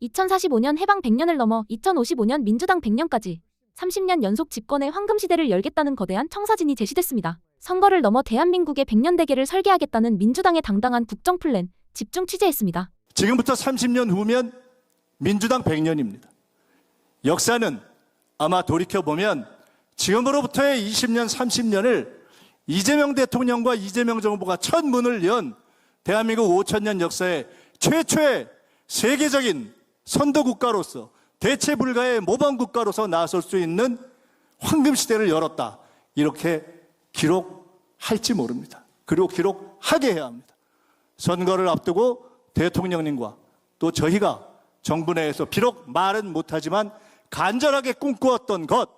2045년 해방 100년을 넘어 2055년 민주당 100년까지 30년 연속 집권의 황금시대를 열겠다는 거대한 청사진이 제시됐습니다. 선거를 넘어 대한민국의 100년 대계를 설계하겠다는 민주당의 당당한 국정 플랜 집중 취재했습니다. 지금부터 30년 후면 민주당 100년입니다. 역사는 아마 돌이켜보면 지금으로부터의 20년, 30년을 이재명 대통령과 이재명 정부가 첫 문을 연 대한민국 5천년 역사의 최초의 세계적인 선도국가로서 대체 불가의 모범국가로서 나설 수 있는 황금시대를 열었다. 이렇게 기록할지 모릅니다. 그리고 기록하게 해야 합니다. 선거를 앞두고 대통령님과 또 저희가 정부 내에서 비록 말은 못하지만 간절하게 꿈꾸었던 것,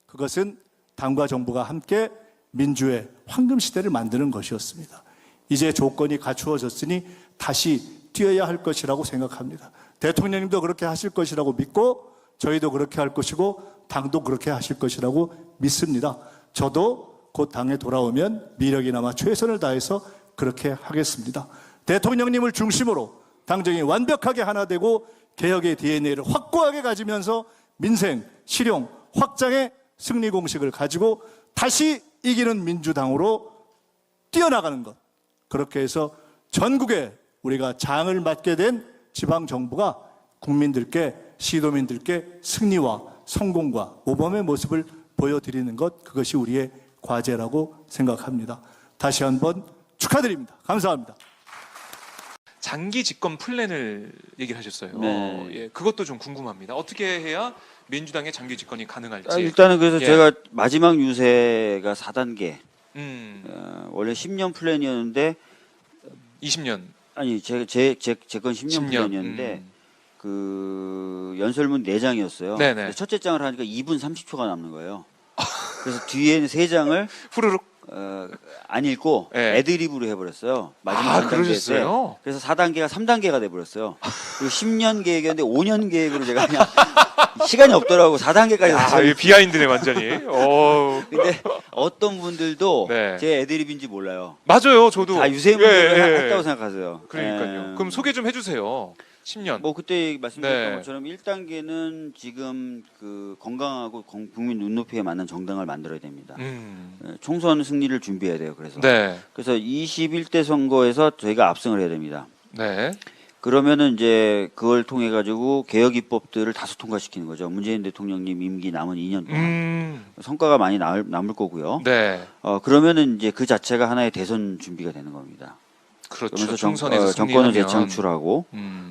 그것은 당과 정부가 함께 민주의 황금시대를 만드는 것이었습니다. 이제 조건이 갖추어졌으니 다시 뛰어야 할 것이라고 생각합니다. 대통령님도 그렇게 하실 것이라고 믿고 저희도 그렇게 할 것이고 당도 그렇게 하실 것이라고 믿습니다. 저도 곧 당에 돌아오면 미력이나마 최선을 다해서 그렇게 하겠습니다. 대통령님을 중심으로 당정이 완벽하게 하나 되고 개혁의 DNA를 확고하게 가지면서 민생, 실용, 확장의 승리 공식을 가지고 다시 이기는 민주당으로 뛰어나가는 것. 그렇게 해서 전국에 우리가 장을 맡게 된 지방정부가 국민들께, 시도민들께 승리와 성공과 모범의 모습을 보여드리는 것, 그것이 우리의 과제라고 생각합니다. 다시 한번 축하드립니다. 감사합니다. 장기 집권 플랜을 얘기를 하셨어요. 네. 예, 그것도 좀 궁금합니다. 어떻게 해야 민주당의 장기 집권이 가능할지. 일단은 그래서 예. 제가 마지막 유세가 4단계. 원래 10년 플랜이었는데 20년. 아니 제 건 10년 플랜이었는데 그 연설문 4장이었어요. 네네. 첫째 장을 하니까 2분 30초가 남는 거예요. 그래서 뒤에는 3장을 후루룩. 안 읽고 네. 애드립으로 해버렸어요. 마지막 3단계 때. 그러셨어요? 그래서 4단계가 3단계가 돼버렸어요. 그리고 10년 계획이었는데 5년 계획으로 제가 그냥 시간이 없더라고. 4단계까지 아, 이 비하인드네 완전히. 근데 어떤 분들도 네. 제 애드립인지 몰라요. 맞아요, 저도. 다 유세문을 예. 했다고 생각하세요. 그러니까요. 그럼 소개 좀 해주세요. 10년. 뭐 그때 말씀드렸던 네. 것처럼 1단계는 지금 그 건강하고 국민 눈높이에 맞는 정당을 만들어야 됩니다. 총선 승리를 준비해야 돼요. 그래서 네. 21대 선거에서 저희가 압승을 해야 됩니다. 네. 그러면은 이제 그걸 통해 가지고 개혁 입법들을 다수 통과시키는 거죠. 문재인 대통령님 임기 남은 2년 동안 성과가 많이 남을 거고요. 네. 그러면은 이제 그 자체가 하나의 대선 준비가 되는 겁니다. 그렇죠. 그러면서 총선에서 정권을 승리하면. 재창출하고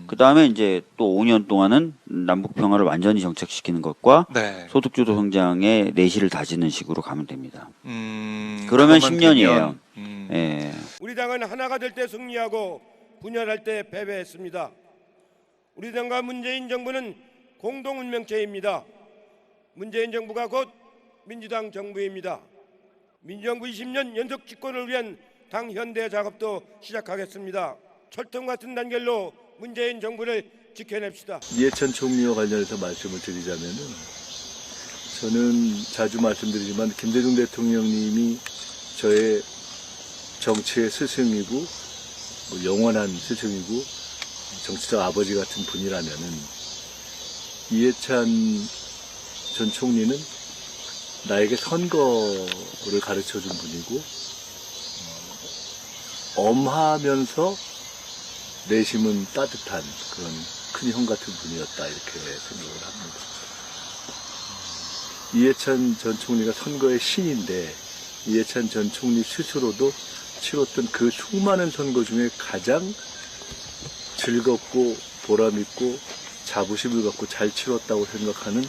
그 다음에 이제 또 5년 동안은 남북 평화를 완전히 정착시키는 것과 네. 소득주도 성장의 내실을 다지는 식으로 가면 됩니다. 그러면 그것만 10년이에요. 되면, 예. 우리 당은 하나가 될 때 승리하고 분열할 때 패배했습니다. 우리 당과 문재인 정부는 공동 운명체입니다. 문재인 정부가 곧 민주당 정부입니다. 민주정부 20년 연속 집권을 위한 당 현대 작업도 시작하겠습니다. 철통 같은 단결로 문재인 정부를 지켜냅시다. 이해찬 총리와 관련해서 말씀을 드리자면은 저는 자주 말씀드리지만 김대중 대통령님이 저의 정치의 스승이고 영원한 스승이고 정치적 아버지 같은 분이라면은 이해찬 전 총리는 나에게 선거를 가르쳐준 분이고 엄하면서 내심은 따뜻한 그런 큰 형 같은 분이었다 이렇게 생각을 합니다. 이해찬 전 총리가 선거의 신인데 이해찬 전 총리 스스로도 치렀던 그 수많은 선거 중에 가장 즐겁고 보람있고 자부심을 갖고 잘 치렀다고 생각하는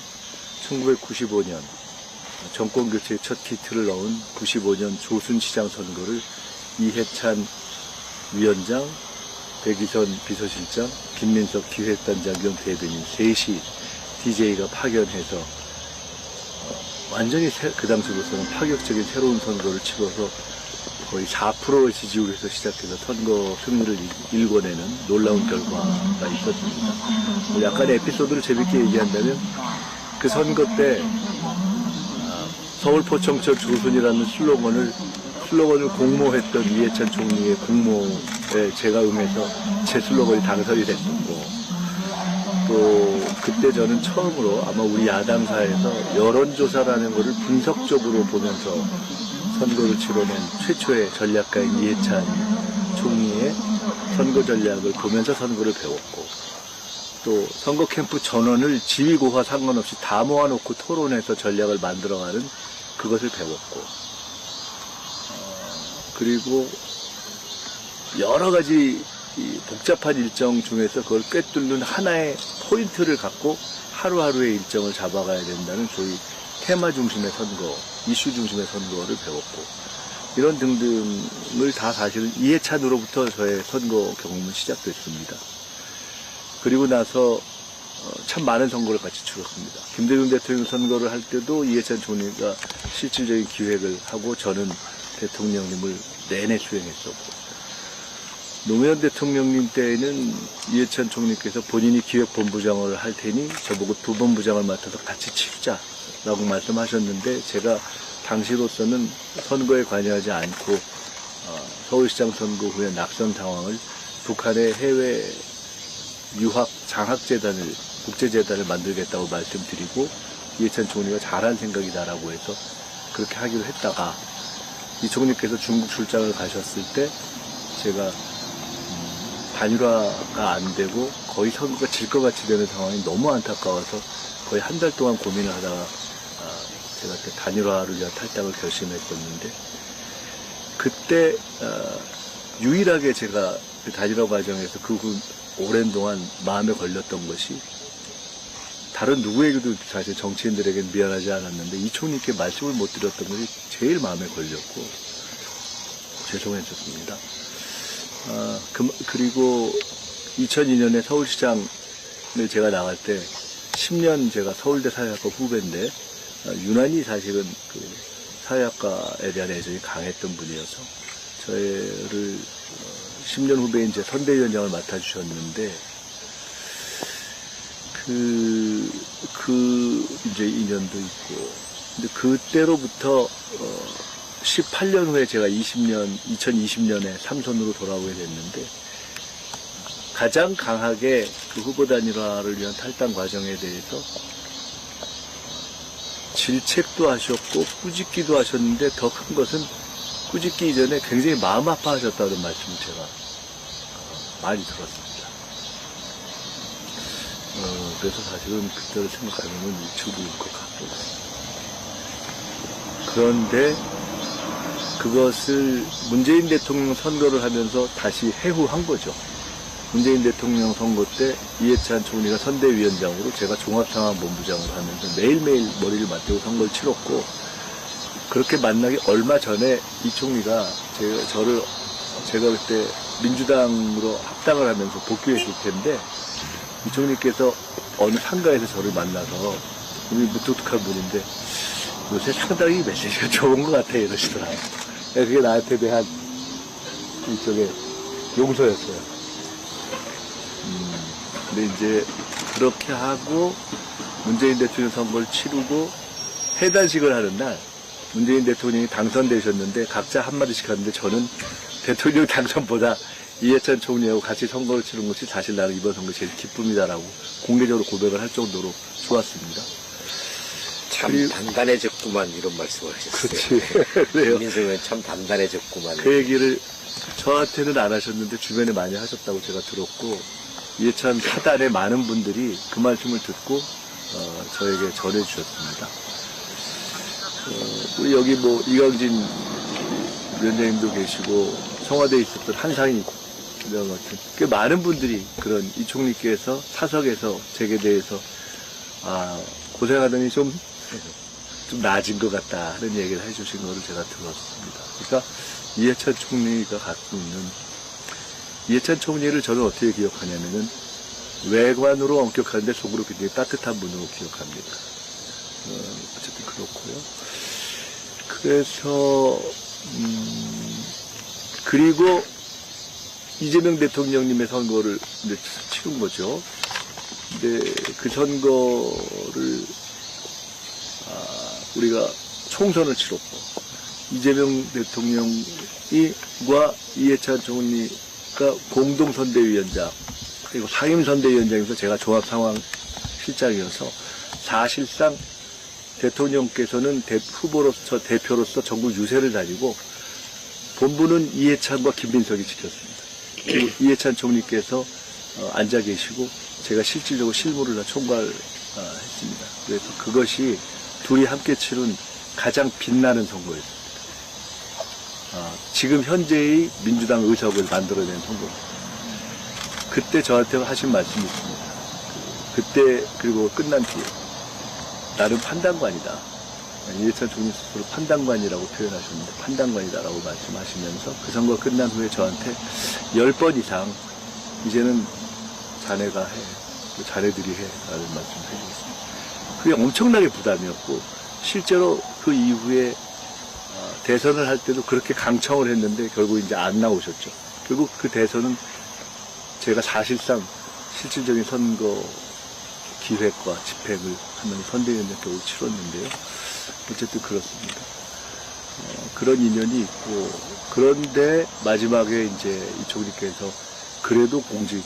1995년 정권교체의 첫 기틀을 넣은 95년 조순시장 선거를 이해찬 위원장, 백이선 비서실장, 김민석 기획단장겸 대변인 셋이 DJ가 파견해서 완전히 그 당시로서는 파격적인 새로운 선거를 치러서 거의 4%의 지지율에서 시작해서 선거 승리를 일궈내는 놀라운 결과가 있었습니다. 약간의 에피소드를 재밌게 얘기한다면 그 선거 때 서울포청철 조선이라는 슬로건을 공모했던 이해찬 총리의 공모에 제가 응해서 제 슬로건이 당선이 됐었고 또 그때 저는 처음으로 아마 우리 야당사에서 여론조사라는 것을 분석적으로 보면서 선거를 치러낸 최초의 전략가인 이해찬 총리의 선거 전략을 보면서 선거를 배웠고, 또 선거 캠프 전원을 지위고와 상관없이 다 모아놓고 토론해서 전략을 만들어가는 그것을 배웠고, 그리고 여러 가지 이 복잡한 일정 중에서 그걸 꿰뚫는 하나의 포인트를 갖고 하루하루의 일정을 잡아가야 된다는 소위 테마 중심의 선거, 이슈 중심의 선거를 배웠고, 이런 등등을 다 사실은 이해찬으로부터 저의 선거 경험은 시작됐습니다. 그리고 나서 참 많은 선거를 같이 치렀습니다. 김대중 대통령 선거를 할 때도 이해찬 총리가 실질적인 기획을 하고 저는 대통령님을 내내 수행했었고, 노무현 대통령님 때에는 이해찬 총리께서 본인이 기획본부장을 할 테니 저보고 부본부장을 맡아서 같이 치자라고 말씀하셨는데, 제가 당시로서는 선거에 관여하지 않고 서울시장 선거 후에 낙선 상황을 북한의 해외 유학 장학재단을, 국제재단을 만들겠다고 말씀드리고, 이해찬 총리가 잘한 생각이다라고 해서 그렇게 하기로 했다가, 이 총리께서 중국 출장을 가셨을 때 제가 단일화가 안 되고 거의 선거가 질 것 같이 되는 상황이 너무 안타까워서 거의 한 달 동안 고민을 하다가 제가 그때 단일화를 위한 탈당을 결심했었는데, 그때 유일하게 제가 그 단일화 과정에서 그 후 오랜 동안 마음에 걸렸던 것이, 다른 누구에게도 사실 정치인들에겐 미안하지 않았는데 이 총리께 말씀을 못 드렸던 것이 제일 마음에 걸렸고 죄송했었습니다. 그리고 2002년에 서울시장을 제가 나갈 때 10년 제가 서울대 사회학과 후배인데, 유난히 사실은 그 사회학과에 대한 애정이 강했던 분이어서 저를 10년 후배인 제 선대위원장을 맡아주셨는데, 이제 인연도 있고, 근데 그때로부터 18년 후에 제가 2020년에 삼선으로 돌아오게 됐는데, 가장 강하게 그 후보 단일화를 위한 탈당 과정에 대해서 질책도 하셨고 꾸짖기도 하셨는데, 더 큰 것은 꾸짖기 이전에 굉장히 마음 아파하셨다는 말씀을 제가 많이 들었습니다. 그래서 사실은 그때를 생각하면 위축일 것 같고, 그런데 그것을 문재인 대통령 선거를 하면서 다시 해후한 거죠. 문재인 대통령 선거 때 이해찬 총리가 선대위원장으로, 제가 종합상황본부장을 하면서 매일매일 머리를 맞대고 선거를 치렀고, 그렇게 만나기 얼마 전에 이 총리가 제가 그때 민주당으로 합당을 하면서 복귀했을 텐데, 이 총리께서 어느 상가에서 저를 만나서, 우리 무뚝뚝한 분인데 요새 상당히 메시지가 좋은 것 같아 이러시더라고요. 그게 나한테 대한 일종의 용서였어요. 근데 이제 그렇게 하고 문재인 대통령 선거를 치르고 해단식을 하는 날, 문재인 대통령이 당선되셨는데 각자 한마디씩 하는데, 저는 대통령 당선보다 이해찬 총리하고 같이 선거를 치른 것이 사실 나는 이번 선거 제일 기쁨이다라고 공개적으로 고백을 할 정도로 좋았습니다. 참 단단해졌구만, 이런 말씀을 하셨어요. 그래요. 민생은 참 단단해졌구만. 그 얘기를 저한테는 안 하셨는데 주변에 많이 하셨다고 제가 들었고, 이해찬 사단의 많은 분들이 그 말씀을 듣고 저에게 전해주셨습니다. 우리 여기 뭐 이강진 위원장님도 계시고 청와대에 있었던 한상희 이런 같은 꽤 많은 분들이 그런 이 총리께서 사석에서 제게 대해서 고생하더니 좀 나아진 것 같다 하는 얘기를 해주신 거를 제가 들었습니다. 그러니까 이해찬 총리가 갖고 있는, 이해찬 총리를 저는 어떻게 기억하냐면은 외관으로 엄격한데 속으로 굉장히 따뜻한 분으로 기억합니다. 어쨌든 그렇고요. 그래서 그리고 이재명 대통령님의 선거를 이제 치른 거죠. 근데 그 선거를 우리가 총선을 치렀고, 이재명 대통령과 이해찬 총리가 공동선대위원장, 그리고 상임선대위원장에서 제가 종합상황 실장이어서 사실상 대통령께서는 후보로서 대표로서 전국 유세를 다니고 본부는 이해찬과 김민석이 지켰습니다. 그리고 이해찬 총리께서 앉아 계시고 제가 실질적으로 실무를 다 총괄했습니다. 그래서 그것이 둘이 함께 치른 가장 빛나는 선거였습니다. 지금 현재의 민주당 의석을 만들어낸 선거입니다. 그때 저한테 하신 말씀이 있습니다. 그때 그리고 끝난 뒤에 나름 판단관이다. 이해찬 총리 스스로 판단관이라고 표현하셨는데 판단관이다라고 말씀하시면서 그 선거 끝난 후에 저한테 10번 이상 이제는 자네가 해, 또 자네들이 해 라는 말씀을 해주셨습니다. 그게 엄청나게 부담이었고 실제로 그 이후에 대선을 할 때도 그렇게 강청을 했는데 결국 이제 안 나오셨죠. 결국 그 대선은 제가 사실상 실질적인 선거 기획과 집행을 하는 선대위원장 결국 치렀는데요. 어쨌든 그렇습니다. 그런 인연이 있고 그런데 마지막에 이제 이 총리께서 그래도 공직의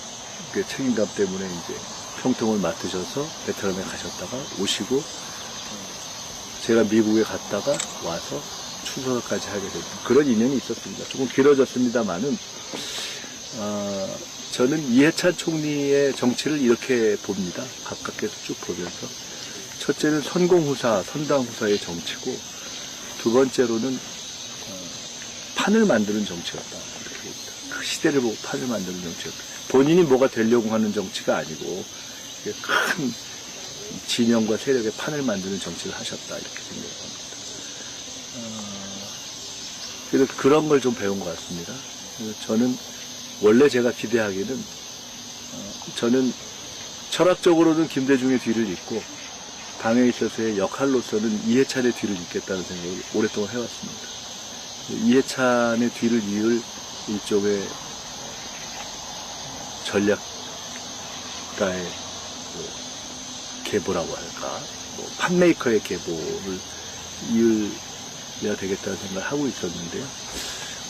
책임감 때문에 이제 평통을 맡으셔서 베트남에 가셨다가 오시고 제가 미국에 갔다가 와서 추서까지 하게 됩니다. 그런 인연이 있었습니다. 조금 길어졌습니다만은 저는 이해찬 총리의 정치를 이렇게 봅니다. 가깝게서 쭉 보면서 첫째는 선공후사, 선당후사의 정치고 두 번째로는 판을 만드는 정치였다. 이렇게 봅니다. 그 시대를 보고 판을 만드는 정치였다. 본인이 뭐가 되려고 하는 정치가 아니고 큰 진영과 세력의 판을 만드는 정치를 하셨다. 이렇게 생각합니다. 그래서 그런 걸 좀 배운 것 같습니다. 그래서 저는 원래 제가 기대하기는 저는 철학적으로는 김대중의 뒤를 잇고 당에 있어서의 역할로서는 이해찬의 뒤를 잇겠다는 생각을 오랫동안 해왔습니다. 이해찬의 뒤를 이을 일종의 전략가의 계보라고 할까, 판메이커의 계보를 이을해야 되겠다는 생각을 하고 있었는데요.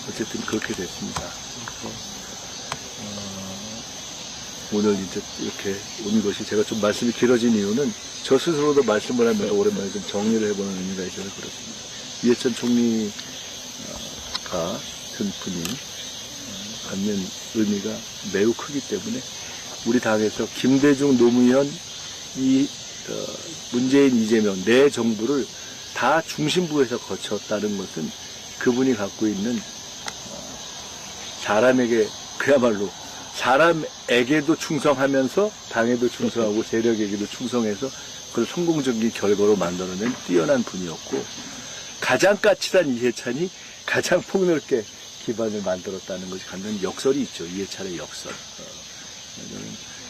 어쨌든 그렇게 됐습니다. 그래서 오늘 이제 이렇게 온 것이 제가 좀 말씀이 길어진 이유는 저 스스로도 말씀을 하면서 오랜만에 좀 정리를 해보는 의미가 있어서 그렇습니다. 이해찬 총리가 든 분이 갖는 의미가 매우 크기 때문에 우리 당에서 김대중, 노무현, 문재인, 이재명 네 정부를 다 중심부에서 거쳤다는 것은 그분이 갖고 있는 사람에게 그야말로 사람에게도 충성하면서 당에도 충성하고 세력에게도 충성해서 그걸 성공적인 결과로 만들어낸 뛰어난 분이었고 가장 까칠한 이해찬이 가장 폭넓게 기반을 만들었다는 것이 갖는 역설이 있죠. 이해찬의 역설.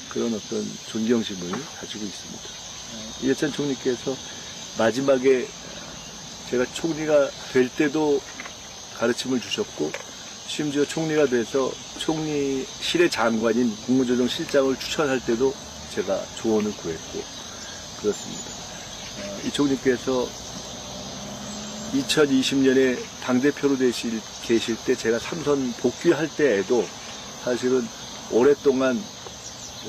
그런 어떤 존경심을 가지고 있습니다. 이해찬 총리께서 마지막에 제가 총리가 될 때도 가르침을 주셨고 심지어 총리가 돼서 총리실의 장관인 국무조정실장을 추천할 때도 제가 조언을 구했고 그렇습니다. 이 총리께서 2020년에 당대표로 계실 때 제가 삼선 복귀할 때에도 사실은 오랫동안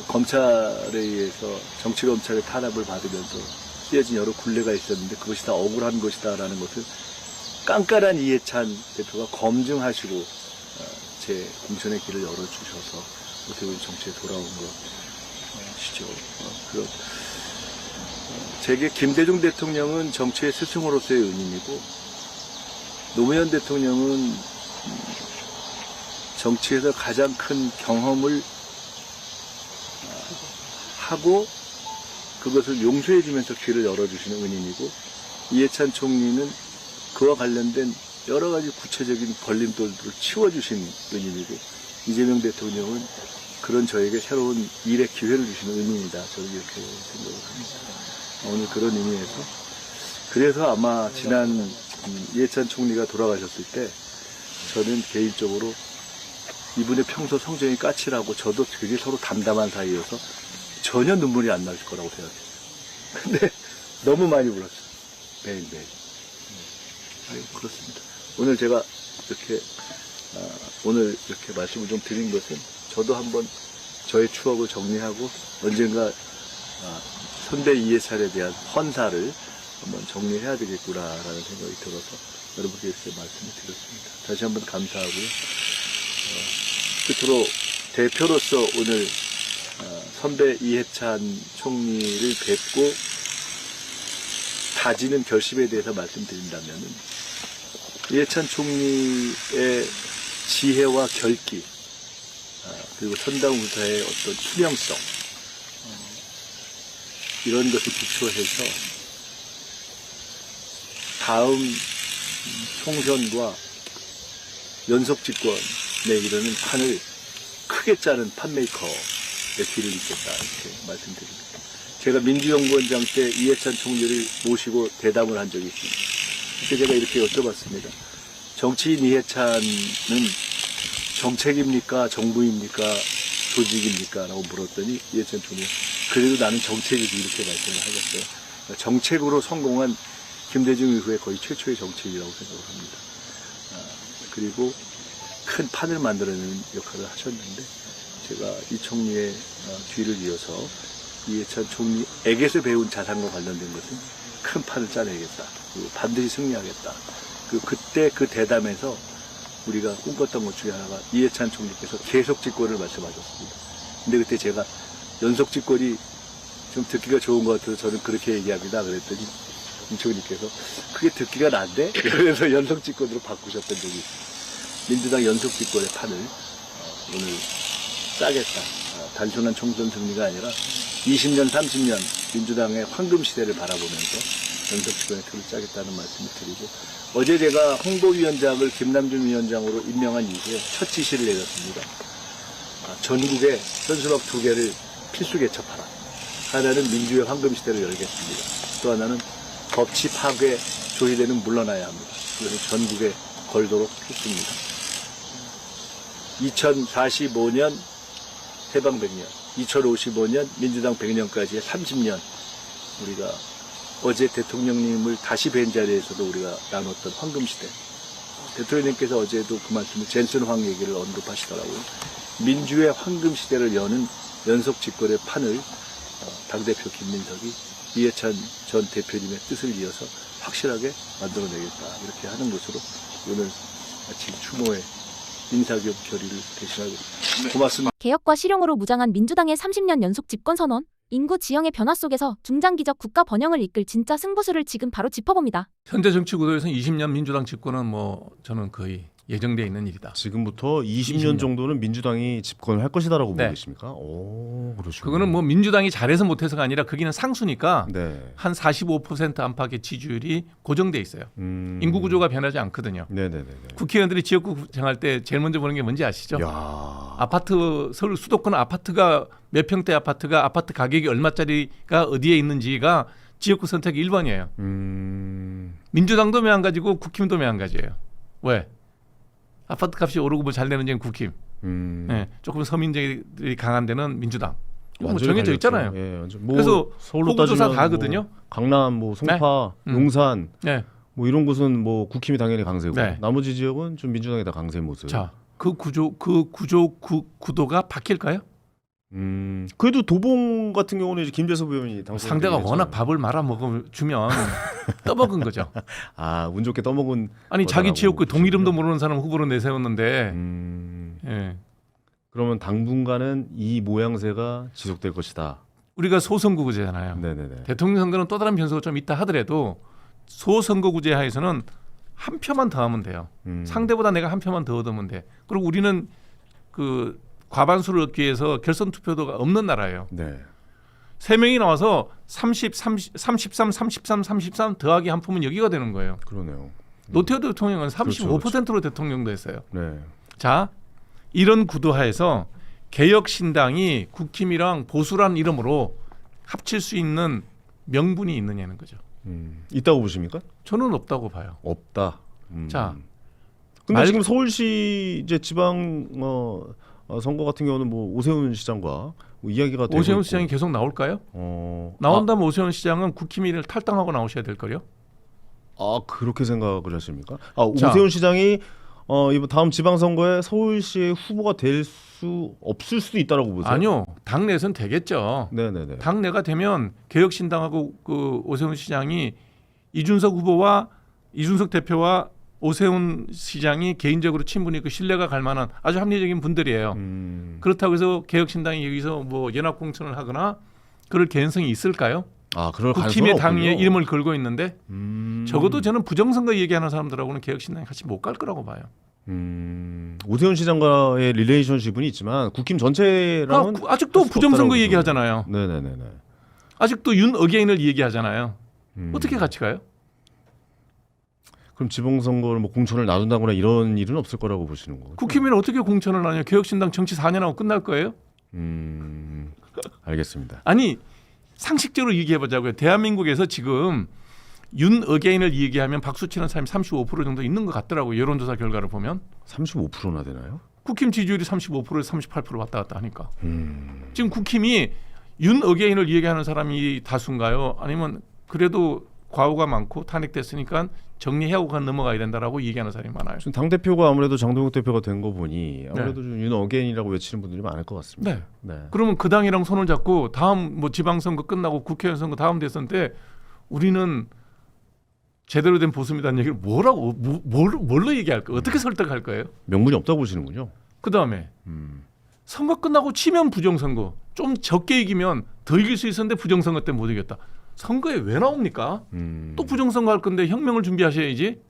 검찰에 의해서 정치검찰의 탄압을 받으면서 쓰여진 여러 굴레가 있었는데 그것이 다 억울한 것이다 라는 것을 깐깐한 이해찬 대표가 검증하시고 제 공천의 길을 열어주셔서 어떻게 보면 정치에 돌아온 것이죠. 제게 김대중 대통령은 정치의 스승으로서의 은인이고 노무현 대통령은 정치에서 가장 큰 경험을 하고 그것을 용서해주면서 길을 열어주시는 은인이고 이해찬 총리는 그와 관련된 여러 가지 구체적인 걸림돌들을 치워주신 은인이고 이재명 대통령은 그런 저에게 새로운 일의 기회를 주시는 은인이다. 저는 이렇게 생각을 합니다. 오늘 그런 의미에서 그래서 아마 지난 이해찬 총리가 돌아가셨을 때 저는 개인적으로 이분의 평소 성정이 까칠하고 저도 되게 서로 담담한 사이여서 전혀 눈물이 안 날 거라고 생각했어요. 근데 너무 많이 울었어요. 매일매일. 그렇습니다. 오늘 제가 이렇게 오늘 이렇게 말씀을 좀 드린 것은 저도 한번 저의 추억을 정리하고 언젠가 선대 이해찬에 대한 헌사를 한번 정리해야 되겠구나라는 생각이 들어서 여러분께 이렇게 말씀을 드렸습니다. 다시 한번 감사하고요. 끝으로 대표로서 오늘 선배 이해찬 총리를 뵙고 다지는 결심에 대해서 말씀드린다면 이해찬 총리의 지혜와 결기 그리고 선당 후사의 어떤 투명성 이런 것을 기초해서 다음 총선과 연속 집권에 이르는 판을 크게 짜는 판메이커의 길을 잇겠다 이렇게 말씀드립니다. 제가 민주연구원장 때 이해찬 총리를 모시고 대담을 한 적이 있습니다. 그때 제가 이렇게 여쭤봤습니다. 정치인 이해찬은 정책입니까? 정부입니까? 조직입니까? 라고 물었더니 이해찬 총리 그래도 나는 정책이지 이렇게 말씀을 하셨어요. 정책으로 성공한 김대중 이후에 거의 최초의 정책이라고 생각을 합니다. 그리고 큰 판을 만들어내는 역할을 하셨는데 제가 이 총리의 뒤를 이어서 이해찬 총리에게서 배운 자산과 관련된 것은 큰 판을 짜내겠다. 그리고 반드시 승리하겠다. 그때 그 대담에서 우리가 꿈꿨던 것 중에 하나가 이해찬 총리께서 계속 집권을 말씀하셨습니다. 근데 그때 제가 연속 집권이 좀 듣기가 좋은 것 같아서 저는 그렇게 얘기합니다. 그랬더니 임 총리께서 그게 듣기가 난데? 그래서 연속 집권으로 바꾸셨던 적이 있습니다. 민주당 연속 집권의 판을 오늘 짜겠다. 단순한 총선 승리가 아니라 20년, 30년 민주당의 황금 시대를 바라보면서 연속 집권의 틀을 짜겠다는 말씀을 드리고 어제 제가 홍보위원장을 김남준 위원장으로 임명한 이후에 첫 지시를 내렸습니다. 전국에 현수막 2개를 필수 개척하라. 하나는 민주의 황금 시대를 열겠습니다. 또 하나는 법치 파괴 조의되는 물러나야 합니다. 그래서 전국에 걸도록 했습니다. 2045년 해방 100년, 2055년 민주당 100년까지의 30년 우리가 어제 대통령님을 다시 뵌 자리에서도 우리가 나눴던 황금시대. 대통령님께서 어제도 그 말씀을 젠슨 황 얘기를 언급하시더라고요. 민주의 황금시대를 여는 연속 집권의 판을 당대표 김민석이 이해찬 전 대표님의 뜻을 이어서 확실하게 만들어내겠다. 이렇게 하는 것으로 오늘 아침 추모의 인사 겸 결의를 대신하고 고맙습니다. 개혁과 실용으로 무장한 민주당의 30년 연속 집권 선언, 인구 지형의 변화 속에서 중장기적 국가 번영을 이끌 진짜 승부수를 지금 바로 짚어봅니다. 현재 정치 구도에서 20년 민주당 집권은 뭐 저는 거의 예정돼 있는 일이다. 지금부터 20년 정도는 민주당이 집권을 할 것이다라고 네. 보고 계십니까? 오, 그러시군요. 그거는 뭐 민주당이 잘해서 못해서가 아니라 거기는 상수니까 네. 한 45% 안팎의 지지율이 고정돼 있어요. 인구 구조가 변하지 않거든요. 네네네. 국회의원들이 지역구 정할 때 제일 먼저 보는 게 뭔지 아시죠? 야. 아파트 서울 수도권 아파트가 몇 평대 아파트가 아파트 가격이 얼마짜리가 어디에 있는지가 지역구 선택이 1번이에요. 민주당도 매한가지고 국힘도 매한가지예요. 왜? 아파트 값이 오르고 뭐 잘 되는 데는 국힘. 네, 조금 서민들이 강한 데는 민주당. 뭐 정해져 있잖아요. 예, 완전 뭐 그래서 서울로 호구조사 따지면 다 하거든요. 뭐 강남, 뭐 송파, 용산, 네. 뭐 이런 곳은 뭐 국힘이 당연히 강세고 네. 나머지 지역은 좀 민주당이 다 강세 모습. 자, 그 구도가 바뀔까요? 그래도 도봉 같은 경우는 이제 김재섭 의원이 당선. 상대가 워낙 밥을 말아 먹어주면 떠먹은 거죠. 아, 운 좋게 떠먹은. 아니 자기 거다라고 지역구 동 이름도 보시군요. 모르는 사람 후보로 내세웠는데. 예. 그러면 당분간은 이 모양새가 지속될 것이다. 우리가 소선거구제잖아요. 네네네. 대통령 선거는 또 다른 변수가 좀 있다 하더라도 소선거구제 하에서는 한 표만 더 하면 돼요. 상대보다 내가 한 표만 더 얻으면 돼. 그리고 우리는 그 과반수를 얻기 위해서 결선 투표도가 없는 나라예요. 네. 3명이 나와서 33 더하기 한 표면 여기가 되는 거예요. 그러네요. 노태우 대통령은 35%로 그렇죠. 대통령도 했어요. 네. 자, 이런 구도하에서 개혁신당이 국힘이랑 보수란 이름으로 합칠 수 있는 명분이 있느냐는 거죠. 있다고 보십니까? 저는 없다고 봐요. 없다. 자, 근데 지금 서울시 이제 지방 선거 같은 경우는 뭐 오세훈 시장과 뭐 이야기가 되고 오세훈 있고. 시장이 계속 나올까요? 나온다면 오세훈 시장은 국힘이를 탈당하고 나오셔야 될 거요. 그렇게 생각을 하십니까? 자. 오세훈 시장이 이번 다음 지방선거에 서울시의 후보가 될 수 없을 수도 있다라고 보세요? 아니요. 당내에선 되겠죠. 네네네. 당내가 되면 개혁신당하고 그 오세훈 시장이 이준석 대표와 오세훈 시장이 개인적으로 친분이 있고 신뢰가 갈 만한 아주 합리적인 분들이에요. 그렇다고 해서 개혁신당이 여기서 뭐 연합공천을 하거나 그럴 개연성이 있을까요? 아, 그럴 국힘의 가능성은 당위에 없군요. 이름을 걸고 있는데 적어도 저는 부정선거 얘기하는 사람들하고는 개혁신당이 같이 못 갈 거라고 봐요. 오세훈 시장과의 릴레이션십은 있지만 국힘 전체랑은 아직도 할수 부정선거 없다라고 얘기하잖아요. 네네네네. 아직도 윤 어게인을 얘기하잖아요. 어떻게 같이 가요? 그럼 지방선거를 뭐 공천을 놔둔다거나 이런 일은 없을 거라고 보시는 거죠? 국힘에는 어떻게 공천을 하냐? 개혁신당 정치 4년하고 끝날 거예요? 알겠습니다. 아니 상식적으로 얘기해보자고요. 대한민국에서 지금 윤 어게인을 얘기하면 박수 치는 사람이 35% 정도 있는 것 같더라고요. 여론조사 결과를 보면. 35%나 되나요? 국힘 지지율이 35%에서 38% 왔다 갔다 하니까. 지금 국힘이 윤 어게인을 얘기하는 사람이 다수인가요? 아니면 그래도 과오가 많고 탄핵됐으니까 정리하고 넘어가야 된다라고 얘기하는 사람이 많아요. 지금 당 대표가 아무래도 장동혁 대표가 된 거 보니 아무래도 좀 윤 어게인이라고 외치는 분들이 많을 것 같습니다. 네. 네. 그러면 그 당이랑 손을 잡고 다음 뭐 지방선거 끝나고 국회의원 선거 다음 대선 때 우리는 제대로 된 보수입니다는 얘기를 뭐라고 뭘로 얘기할 거예요? 어떻게 설득할 거예요? 명분이 없다고 보시는군요. 그 다음에 선거 끝나고 치면 부정선거, 좀 적게 이기면 더 이길 수 있었는데 부정선거 때문에 못 이겼다. 선거에 왜 나옵니까? 또 부정선거 할 건데 혁명을 준비하셔야지.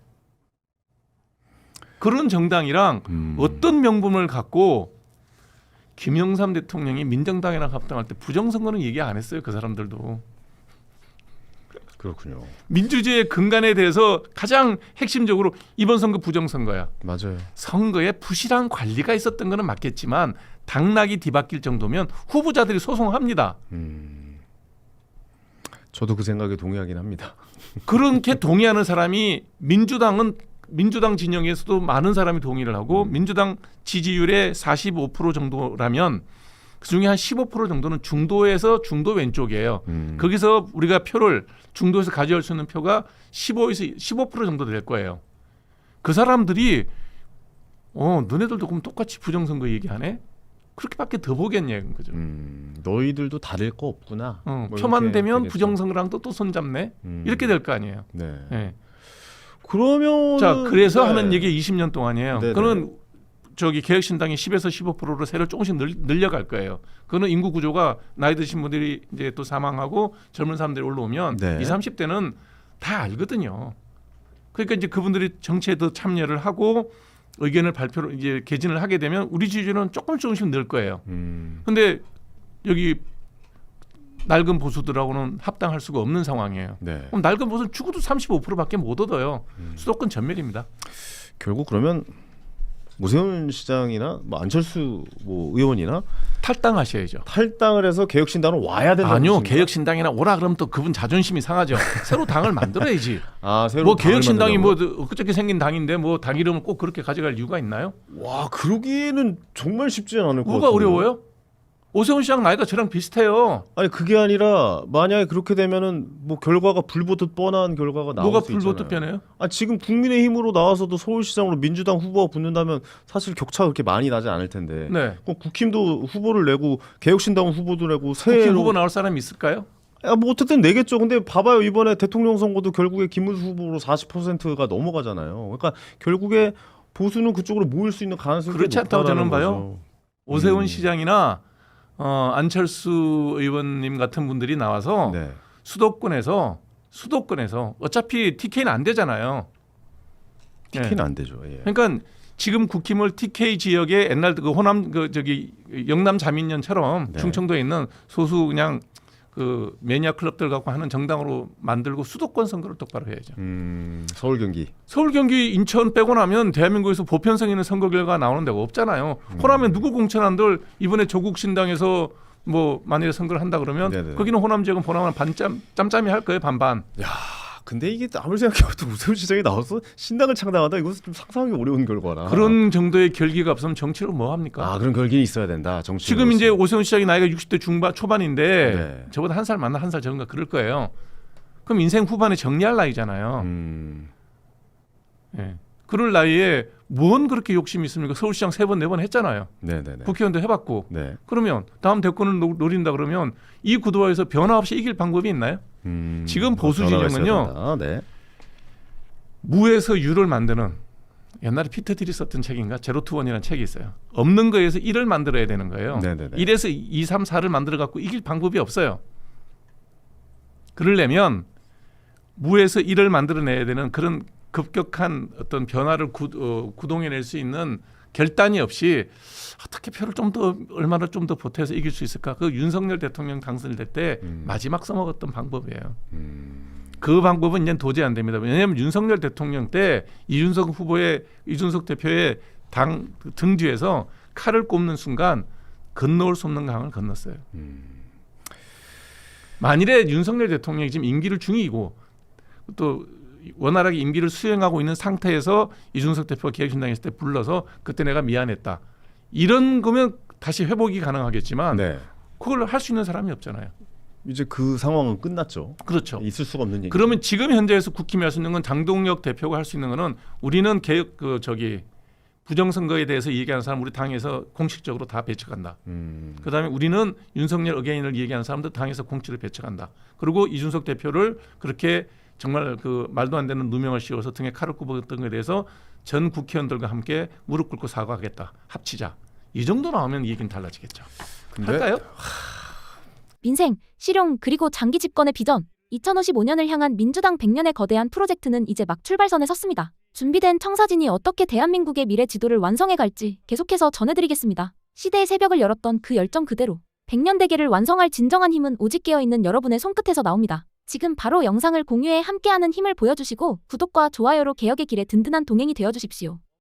그런 정당이랑 어떤 명분을 갖고 김영삼 대통령이 민정당이랑 합당할 때 부정선거는 얘기 안 했어요. 그 사람들도. 그렇군요. 민주주의의 근간에 대해서 가장 핵심적으로 이번 선거 부정선거야. 맞아요. 선거에 부실한 관리가 있었던 거는 맞겠지만 당락이 뒤바뀔 정도면 후보자들이 소송합니다. 저도 그 생각에 동의하긴 합니다. 그렇게 동의하는 사람이 민주당 진영에서도 많은 사람이 동의를 하고 민주당 지지율의 45% 정도라면 그중에 한 15% 정도는 중도에서 중도 왼쪽이에요. 거기서 우리가 표를 중도에서 가져올 수 있는 표가 15에서 15% 정도 될 거예요. 그 사람들이 너네들도 그럼 똑같이 부정선거 얘기하네? 그렇게밖에 더 보겠냐는 거죠. 너희들도 다를 거 없구나. 뭐 표만 되면 되겠죠. 부정선거랑 또 손잡네? 이렇게 될 거 아니에요. 네. 네. 그러면 자, 그래서 하는 얘기 20년 동안이에요. 네네. 그거는 저기 개혁신당이 10에서 15%로 세를 조금씩 늘려갈 거예요. 그거는 인구 구조가 나이 드신 분들이 이제 또 사망하고 젊은 사람들이 올라오면 네. 20, 30대는 다 알거든요. 그러니까 이제 그분들이 정치에 더 참여를 하고 의견을 발표를 이제 개진을 하게 되면 우리 지지율은 조금씩 늘 거예요. 근데 여기 낡은 보수들하고는 합당할 수가 없는 상황이에요. 네. 그럼 낡은 보수는 죽어도 35%밖에 못 얻어요. 수도권 전멸입니다. 결국 그러면 오세훈 시장이나 뭐 안철수 뭐 의원이나 탈당하셔야죠. 탈당을 해서 개혁신당으로 와야 된다는 아니요, 뜻인가요? 개혁신당이나 오라 그러면 또 그분 자존심이 상하죠. 새로 당을 만들어야지. 새로 뭐 당을 개혁신당이 뭐 만든다고요? 엊그저께 생긴 당인데 뭐 당 이름을 꼭 그렇게 가져갈 이유가 있나요? 와, 그러기에는 정말 쉽지 않을 것 같아요. 뭐가 어려워요? 오세훈 시장 나이가 저랑 비슷해요. 아니 그게 아니라 만약에 그렇게 되면은 뭐 결과가 불보듯 뻔한 결과가 나올 뭐가 수 있잖아요. 불보듯 변해요? 지금 국민의힘으로 나와서도 서울시장으로 민주당 후보가 붙는다면 사실 격차가 그렇게 많이 나지 않을 텐데. 네. 그럼 국힘도 후보를 내고 개혁신당 후보도 내고 국힘 새로 후보 나올 사람이 있을까요? 뭐 어쨌든 내겠죠. 근데 봐봐요, 이번에 대통령 선거도 결국에 김문수 후보로 40%가 넘어가잖아요. 그러니까 결국에 보수는 그쪽으로 모일 수 있는 가능성이 그렇지 않다고 저는 높다라는 봐요. 거죠. 오세훈 시장이나 안철수 의원님 같은 분들이 나와서 네. 수도권에서 어차피 TK는 안 되잖아요. TK는 네. 안 되죠. 예. 그러니까 지금 국힘을 TK 지역에 옛날 그 호남 영남 자민련처럼 네. 충청도에 있는 소수 그냥 그 매니아 클럽들 갖고 하는 정당으로 만들고 수도권 선거를 똑바로 해야죠. 서울 경기. 서울, 경기, 인천 빼고 나면 대한민국에서 보편성 있는 선거 결과가 나오는 데가 없잖아요. 호남에 누구 공천한들 이번에 조국 신당에서 뭐 만일에 선거를 한다 그러면 네네. 거기는 호남 지역은 호남은 짬짬이 할 거예요. 반반. 근데 이게 아무리 생각해도 오세훈 시장이 나와서 신당을 창당하다, 이것은 좀 상상하기 어려운 결과라. 그런 정도의 결기가 없으면 정치로 뭐 합니까? 그런 결기는 있어야 된다. 정치. 지금 이제 오세훈 시장이 나이가 60대 초반인데 네. 저보다 한 살 많나 한 살 적은가 그럴 거예요. 그럼 인생 후반에 정리할 나이잖아요. 예. 그럴 나이에 뭔 그렇게 욕심이 있습니까? 서울시장 3번, 4번 했잖아요. 네네네. 국회의원도 해봤고. 네. 그러면 다음 대권을 노린다 그러면 이 구도에서 변화 없이 이길 방법이 있나요? 지금 보수 변화가 있어야 진영은요. 된다. 네. 무에서 유를 만드는 옛날에 피터 딜이 썼던 책인가? 제로 투 원이라는 책이 있어요. 없는 거에서 1을 만들어야 되는 거예요. 네네네. 1에서 2, 3, 4를 만들어 갖고 이길 방법이 없어요. 그러려면 무에서 1을 만들어내야 되는 그런 급격한 어떤 변화를 구동해낼 수 있는 결단이 없이 어떻게 표를 좀 더 얼마나 좀 더 보태서 이길 수 있을까? 그 윤석열 대통령 당선될 때 마지막 써먹었던 방법이에요. 그 방법은 이제 도저히 안 됩니다. 왜냐하면 윤석열 대통령 때 이준석 대표의 당 등 뒤에서 칼을 꼽는 순간 건너올 수 없는 강을 건넜어요. 만일에 윤석열 대통령이 지금 임기를 중이고 또 원활하게 임기를 수행하고 있는 상태에서 이준석 대표가 개혁신당에 있을 때 불러서 그때 내가 미안했다. 이런 거면 다시 회복이 가능하겠지만 네. 그걸 할 수 있는 사람이 없잖아요. 이제 그 상황은 끝났죠. 그렇죠. 있을 수가 없는 얘기. 그러면 지금 현재에서 국힘이 할 수 있는 건 장동혁 대표가 할 수 있는 거는 우리는 개혁 부정선거에 대해서 얘기하는 사람 우리 당에서 공식적으로 다 배척한다. 그다음에 우리는 윤석열 어게인을 얘기하는 사람들 당에서 공식으로 배척한다. 그리고 이준석 대표를 그렇게 정말 그 말도 안 되는 누명을 씌워서 등에 칼을 꼽았던 것에 대해서 전 국회의원들과 함께 무릎 꿇고 사과하겠다. 합치자. 이 정도 나오면 얘기는 달라지겠죠. 근데 할까요? 민생, 실용 그리고 장기 집권의 비전 2055년을 향한 민주당 100년의 거대한 프로젝트는 이제 막 출발선에 섰습니다. 준비된 청사진이 어떻게 대한민국의 미래 지도를 완성해 갈지 계속해서 전해드리겠습니다. 시대의 새벽을 열었던 그 열정 그대로 100년 대계를 완성할 진정한 힘은 오직 깨어있는 여러분의 손끝에서 나옵니다. 지금 바로 영상을 공유해 함께하는 힘을 보여주시고 구독과 좋아요로 개혁의 길에 든든한 동행이 되어주십시오.